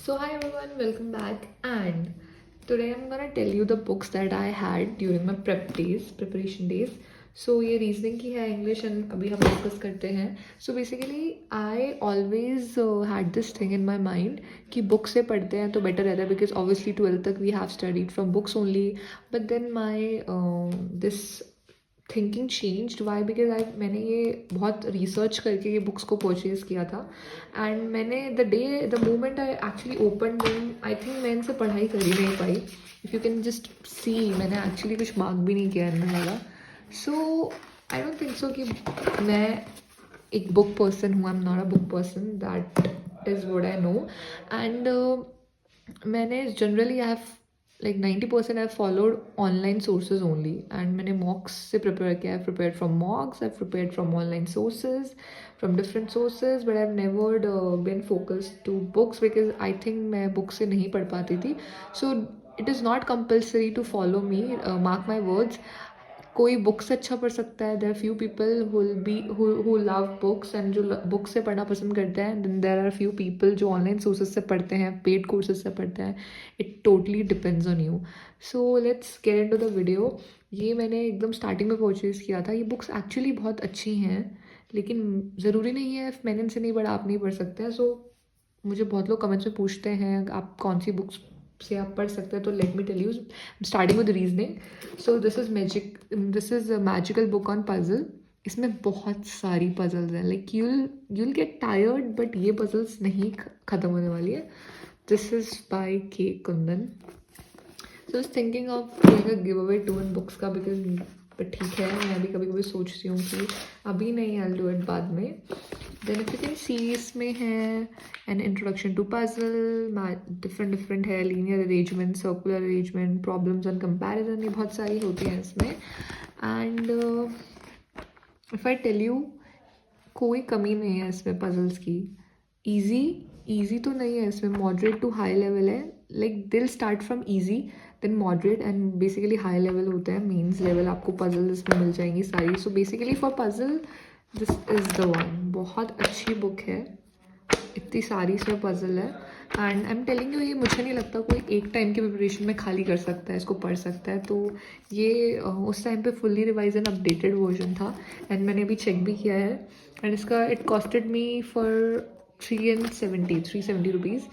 So hi everyone, welcome back. And today I'm gonna tell you the books that I had during my preparation days. So ये reasoning की है English and अभी हम discuss करते हैं. So basically I always had this thing in my mind कि book से पढ़ते हैं तो बेटर रहता है बिकॉज ऑब्वियसली 12th तक we have studied from books only. But then my this thinking changed. Why because मैंने ये बहुत रिसर्च करके ये बुक्स को परचेज़ किया था. एंड मैंने the moment I actually open them I think मैं इनसे पढ़ाई कर ही नहीं पाई. If you can just see, मैंने एक्चुअली कुछ मार्क भी नहीं किया इनमें वाला. सो आई डोंट थिंक सो कि मैं एक बुक पर्सन हूँ. I am not a book person, that is what I know. And मैंने generally I have like 90% I've followed online sources only, and मैंने mocks से prepare किया. I've prepared from mocks, I've prepared from online sources, from different sources, but I've never been focused to books because I think मैं books से नहीं पढ़ पाती थी. So it is not compulsory to follow me, mark my words. कोई book से अच्छा पढ़ सकता है. There are few people who love books and जो बुक से पढ़ना पसंद करते हैं. Then there are few people जो ऑनलाइन सोर्सेज से पढ़ते हैं, पेड कोर्सेज से पढ़ते हैं. It totally depends on you. So let's get into the video. ये मैंने एकदम स्टार्टिंग में परचेज़ किया था. ये बुक्स एक्चुअली बहुत अच्छी हैं, लेकिन ज़रूरी नहीं है मैंने इनसे नहीं पढ़ा आप नहीं पढ़ सकते हैं. सो मुझे बहुत लोग कमेंट्स में पूछते हैं आप कौन सी बुक्स से आप पढ़ सकते हैं. तो let me tell you, starting with reasoning. So this is magical book on puzzle. इसमें बहुत सारी पजल्स हैं. Like you'll get tired, but ये पजल्स नहीं ख़त्म होने वाली है. This is by K Kundan. So is thinking of doing a giveaway 2 in books का बिकॉज, बट ठीक है, मैं भी कभी कभी सोचती हूँ कि अभी नहीं, आई विल डू इट बाद में. Then if you can see, इसमें है an introduction to puzzle. Different है, linear arrangement, circular arrangement, problems and comparison, ये बहुत सारी होती हैं इसमें. And if I tell you, कोई कमी नहीं है इसमें पजल्स की. ईजी तो नहीं है इसमें, मॉडरेट टू हाई लेवल है. Like they'll start from easy, then moderate and basically high level होता है. मेंस लेवल आपको पजल इसमें मिल जाएंगी सारी. So basically for puzzle this is the one. बहुत अच्छी बुक है, इतनी सारी इसमें पजल है. And I am telling you, ये मुझे नहीं लगता कोई एक टाइम की प्रिपरेशन में खाली कर सकता है, इसको पढ़ सकता है. तो ये उस टाइम पे fully revise and updated version था. एंड मैंने अभी चेक भी किया है. एंड इसका it costed me for 370 rupees.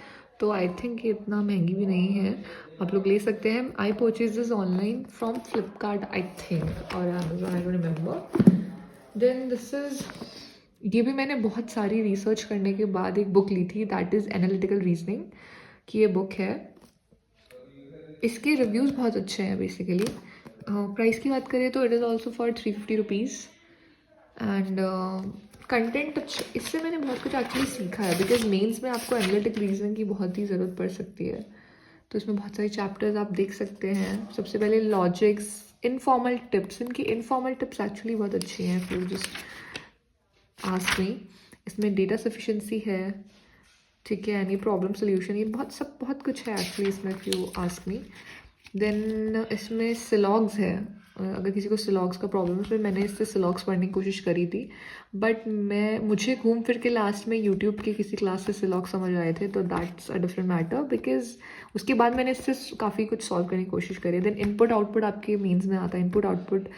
तो आई थिंक ये इतना महंगी भी नहीं है, आप लोग ले सकते हैं. I purchase this online from Flipkart I think, और Amazon, I don't remember. Then this is, ये भी मैंने बहुत सारी रिसर्च करने के बाद एक बुक ली थी, दैट इज़ एनालिटिकल रीजनिंग की ये बुक है. इसके रिव्यूज़ बहुत अच्छे हैं. बेसिकली प्राइस की बात करें तो it is also for 350 rupees. And content अच्छा, इससे मैंने बहुत कुछ एक्चुअली सीखा है बिकॉज मेंस में आपको एनालिटिकल रीजनिंग की बहुत ही ज़रूरत पड़ सकती है. तो इसमें बहुत सारे चैप्टर्स आप देख सकते हैं. सबसे पहले लॉजिक्स, इनफॉर्मल टिप्स. इनकी इनफॉर्मल टिप्स एक्चुअली बहुत अच्छी हैं. फिर जस्ट आस्क मी. इसमें डेटा सफिशिएंसी है, ठीक है, एनी प्रॉब्लम सोल्यूशन, ये बहुत कुछ है एक्चुअली इसमें, if you ask me. Then इसमें सिलॉग्स है. अगर किसी को सिलॉग्स का प्रॉब्लम है, फिर मैंने इससे सिलॉग्स पढ़ने की कोशिश करी थी, बट मुझे घूम फिर के लास्ट में यूट्यूब के किसी क्लास से सिलॉग समझ आए थे. तो that's a different matter because उसके बाद मैंने इससे काफ़ी कुछ सॉल्व करने की कोशिश करी. देन इनपुट आउटपुट आपके मेंस में आता है. Input output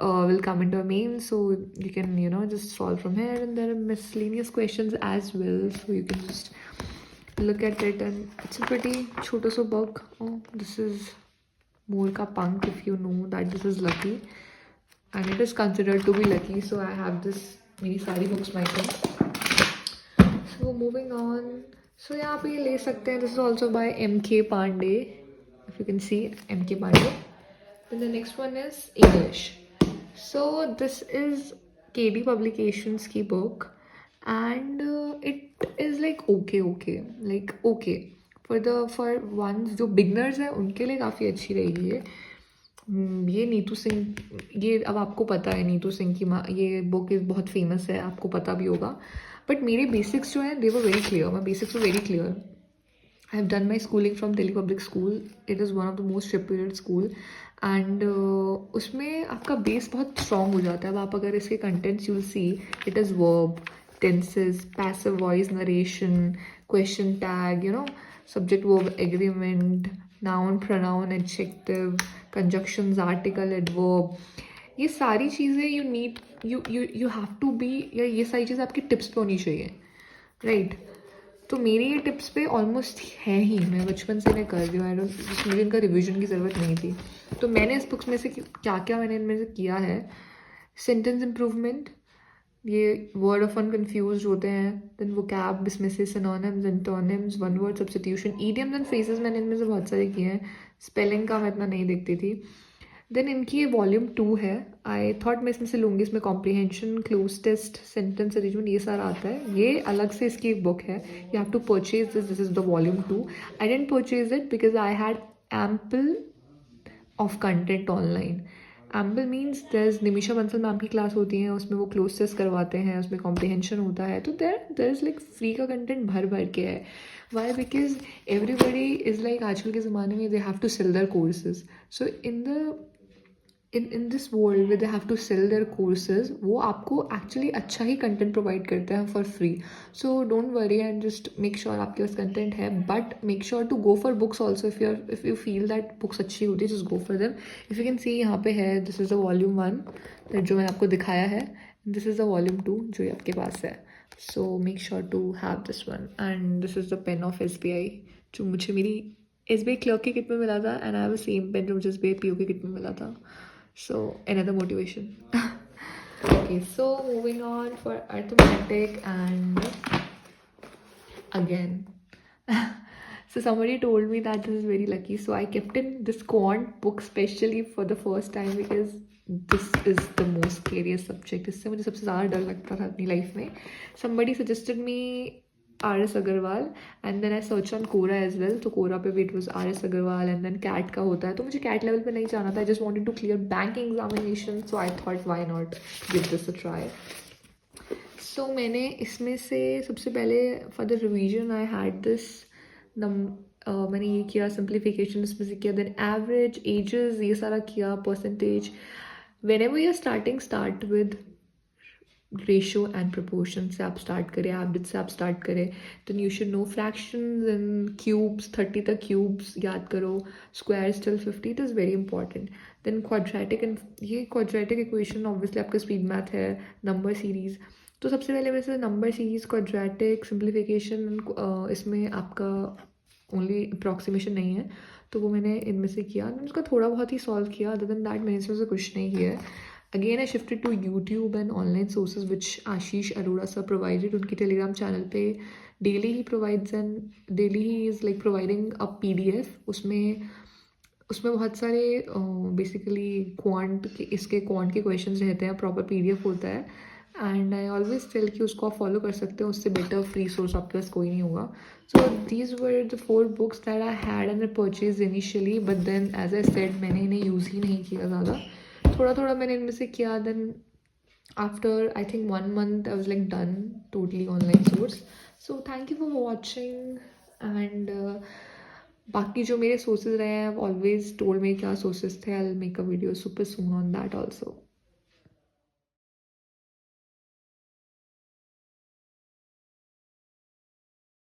will come into a main, so you can just solve from here. And there are miscellaneous questions as well, so you can just look at it. And it's a pretty छोटा सा book. Oh, this is मोर का पंख, if you know that this is lucky, and it is considered to be lucky. So I have this, मेरी सारी books my think. So moving on. So यहाँ पे ये ले सकते हैं. This is also by M.K. Pandey, if you can see M.K. Pandey. Then the next one is English. So this is KD Publications की book, and it is like okay for ones जो beginners हैं उनके लिए काफ़ी अच्छी रहेगी ये. ये नीतू सिंह, ये अब आपको पता है नीतू सिंह की ये बुक बहुत फेमस है, आपको पता भी होगा. बट मेरे बेसिक्स जो हैं they were very clear. My basics were very clear. I have done my schooling from Delhi public school. It is one of the most reputed school. And उसमें आपका बेस बहुत स्ट्रॉन्ग हो जाता है. अब आप अगर इसके contents you'll see, it is verb, tenses, passive voice narration, question tag, subject verb agreement, noun pronoun adjective, conjunctions article adverb, ये सारी चीज़ें you have to be, या ये सारी चीज़ें आपकी टिप्स पे होनी चाहिए, राइट? तो मेरी ये टिप्स पे ऑलमोस्ट है ही, मैं बचपन से मैं कर रही हूँ, मुझे इनका रिविजन की ज़रूरत नहीं थी. तो मैंने इस बुक्स में से क्या क्या मैंने इनमें से किया है. सेंटेंस इम्प्रूवमेंट, ये वर्ड ऑफ अनकन्फ्यूज होते हैं, then vocab, dismisses, synonyms, antonyms, one word substitution, idioms and phrases मैंने इनमें से बहुत सारे किए हैं. स्पेलिंग का मैं इतना नहीं देखती थी. देन इनकी ये वॉल्यूम 2 है. आई थॉट मैं इसमें से लूँगी. इसमें comprehension, cloze test, sentence arrangement, ये सारा आता है. ये अलग से इसकी एक बुक है. You have to purchase this is the volume 2. I didn't purchase it because I had ample of content online. Ample means there's Nimisha Bansal ma'am की क्लास होती है, उसमें वो क्लोज टेस्ट करवाते हैं, उसमें कॉम्प्रीहेंशन होता है. तो देर इज़ लाइक फ्री का कंटेंट भर भर के है. Why? Because everybody is like आजकल के ज़माने में they have to sell their courses. So in this world where they have to sell their courses, वो आपको actually अच्छा ही content provide करते हैं for free. So don't worry and just make sure आपके पास content है, but make sure to go for books also. if you feel that books अच्छी होती है, just go for them. If you can see यहाँ पे है, this is the volume 1 that जो मैंने आपको दिखाया है, this is the volume 2 जो ये आपके पास है. So make sure to have this one. And this is the pen of SBI जो मुझे मेरी SBI क्लर्क की किट में मिला था, and I have the same pen जो मुझे SBI PO की किट में मिला था. So another motivation. Okay, so moving on for arithmetic, and again so somebody told me that this is very lucky, so I kept in this quant book specially for the first time because this is the most scariest subject. इससे मुझे सबसे ज़्यादा डर लगता था अपनी life में. Somebody suggested me RS Agarwal and then I searched on Quora as well. तो Quora पे भी it was RS Agarwal and then CAT का होता है. तो मुझे CAT level पे नहीं जाना था. I just wanted to clear banking examination, so I thought why not give this a try. So मैंने इसमें से सबसे पहले for the revision I had this मैंने ये किया simplification, इसमें से किया, then average, ages, ये सारा किया, percentage. Whenever you're starting, start with ratio and proportion से आप स्टार्ट करें, एवरेज से आप स्टार्ट करें. Then you should know fractions and cubes, 30 तक क्यूब्स याद करो, squares till 50, it is very important. Then quadratic, and ये क्वाड्रेटिक इक्वेशन ऑब्वियसली आपका स्पीड मैथ है, नंबर सीरीज़. तो सबसे पहले वैसे नंबर सीरीज़, क्वाड्रेटिक, सिंप्लीफिकेशन, इसमें आपका ओनली अप्रॉक्सीमेशन नहीं है, तो वो मैंने इनमें से किया. मैंने उसका थोड़ा बहुत ही सॉल्व किया, अदर देन दैट मैंने इसमें से कुछ नहीं किया है. Again, I shifted to YouTube and online sources which Ashish Arora sir provided. उनकी टेलीग्राम चैनल पे daily he provides and daily he is like providing a PDF. उसमें बहुत सारे बेसिकली इसके क्वांट के क्वेश्चंस रहते हैं, प्रॉपर PDF होता है. एंड आई ऑलवेज टेल कि उसको आप फॉलो कर सकते हो, उससे बेटर फ्री सोर्स आपके पास कोई नहीं होगा. So these were the 4 books that I had and I purchase initially, but then as I said मैंने इन्हें यूज़ ही नहीं किया ज़्यादा. थोड़ा थोड़ा मैंने इनमें से किया. Then after I think 1 month I was like done totally online source. So thank you for watching. And बाकी जो मेरे सोर्सेज रहे हैं, आई ऑलवेज टोल्ड मी क्या सोर्सेज थे. I will make a video super soon on that also.